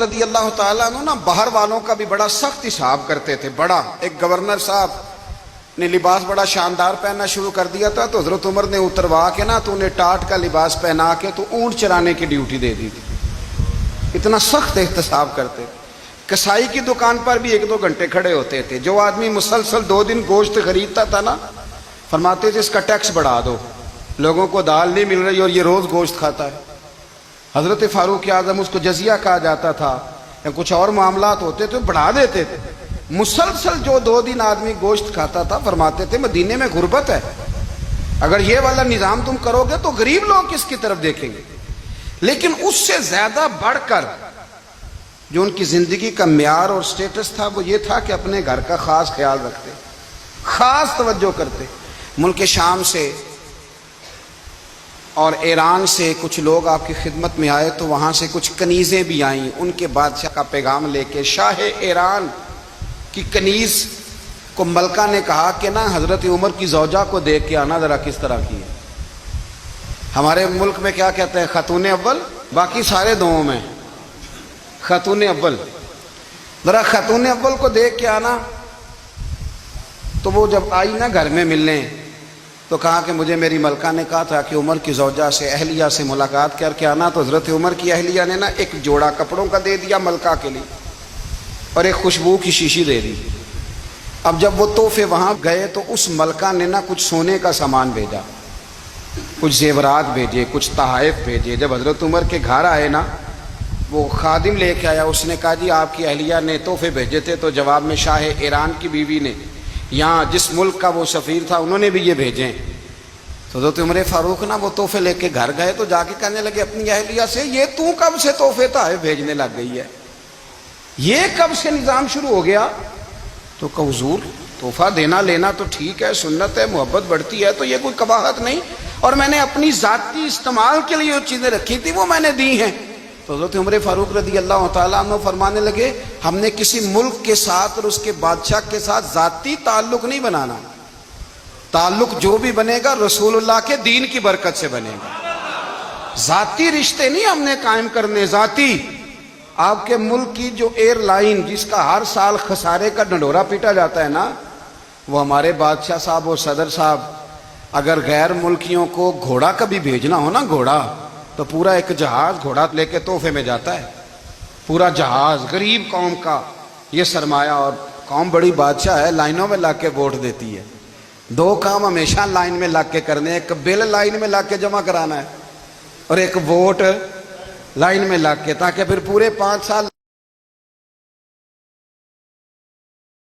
رضی اللہ تعالیٰ عنہ نا باہر والوں کا بھی بڑا سخت حساب کرتے تھے. بڑا ایک گورنر صاحب نے لباس بڑا شاندار پہننا شروع کر دیا تھا تو حضرت عمر نے اتروا کے نا تو انہیں ٹاٹ کا لباس پہنا کے تو اونٹ چرانے کی ڈیوٹی دے دی تھی. اتنا سخت احتساب کرتے. کسائی کی دکان پر بھی 1-2 گھنٹے کھڑے ہوتے تھے. جو آدمی مسلسل 2 دن گوشت خریدتا تھا نا فرماتے تھے اس کا ٹیکس بڑھا دو, لوگوں کو دال نہیں مل رہی اور یہ روز گوشت کھاتا ہے. حضرت فاروق اعظم اس کو جزیہ کہا جاتا تھا یا کچھ اور معاملات ہوتے تو بڑھا دیتے تھے. مسلسل جو 2 دن آدمی گوشت کھاتا تھا فرماتے تھے مدینے میں غربت ہے, اگر یہ والا نظام تم کرو گے تو غریب لوگ کس کی طرف دیکھیں گے. لیکن اس سے زیادہ بڑھ کر جو ان کی زندگی کا معیار اور سٹیٹس تھا وہ یہ تھا کہ اپنے گھر کا خاص خیال رکھتے, خاص توجہ کرتے. ملک شام سے اور ایران سے کچھ لوگ آپ کی خدمت میں آئے تو وہاں سے کچھ کنیزیں بھی آئیں ان کے بادشاہ کا پیغام لے کے. شاہ ایران کی کنیز کو ملکہ نے کہا کہ نا حضرت عمر کی زوجہ کو دیکھ کے آنا ذرا کس طرح کی ہے. ہمارے ملک میں کیا کہتے ہیں خاتون اول, باقی سارے دوؤں میں خاتون اول. ذرا خاتون اول کو دیکھ کے آنا. تو وہ جب آئی نا گھر میں ملنے تو کہا کہ مجھے میری ملکہ نے کہا تھا کہ عمر کی زوجہ سے اہلیہ سے ملاقات کر کے آنا. تو حضرت عمر کی اہلیہ نے نا ایک جوڑا کپڑوں کا دے دیا ملکہ کے لیے اور ایک خوشبو کی شیشی دے دی. اب جب وہ تحفے وہاں گئے تو اس ملکہ نے نا کچھ سونے کا سامان بھیجا, کچھ زیورات بھیجے, کچھ تحائف بھیجے. جب حضرت عمر کے گھر آئے نا وہ خادم لے کے آیا, اس نے کہا جی آپ کی اہلیہ نے تحفے بھیجے تھے. تو جواب میں شاہ ایران کی بیوی نے یہاں جس ملک کا وہ سفیر تھا انہوں نے بھی یہ بھیجے. تو حضرت عمر فاروق نا وہ تحفے لے کے گھر گئے تو جا کے کہنے لگے اپنی اہلیہ سے یہ تو کب سے تحفے تحائف بھیجنے لگ گئی ہے, یہ کب سے نظام شروع ہو گیا؟ تو کہ حضور تحفہ دینا لینا تو ٹھیک ہے, سنت ہے, محبت بڑھتی ہے, تو یہ کوئی قباحت نہیں, اور میں نے اپنی ذاتی استعمال کے لیے جو چیزیں رکھی تھی وہ میں نے دی ہیں. تو حضرت عمر فاروق رضی اللہ تعالیٰ عنہ فرمانے لگے ہم نے کسی ملک کے ساتھ اور اس کے بادشاہ کے ساتھ ذاتی تعلق نہیں بنانا, تعلق جو بھی بنے گا رسول اللہ کے دین کی برکت سے بنے گا. ذاتی رشتے نہیں ہم نے قائم کرنے. ذاتی آپ کے ملک کی جو ایئر لائن جس کا ہر سال خسارے کا ڈنڈورا پیٹا جاتا ہے نا, وہ ہمارے بادشاہ صاحب اور صدر صاحب اگر غیر ملکیوں کو گھوڑا کبھی بھیجنا ہو نا, گھوڑا, تو پورا ایک جہاز گھوڑا لے کے تحفے میں جاتا ہے. پورا جہاز غریب قوم کا یہ سرمایہ, اور قوم بڑی بادشاہ ہے, لائنوں میں لگ کے ووٹ دیتی ہے. 2 کام ہمیشہ لائن میں لگ کے کرنے, ایک بل لائن میں لگ کے جمع کرانا ہے اور ایک ووٹ لائن میں لگ کے, تاکہ پھر پورے 5 سال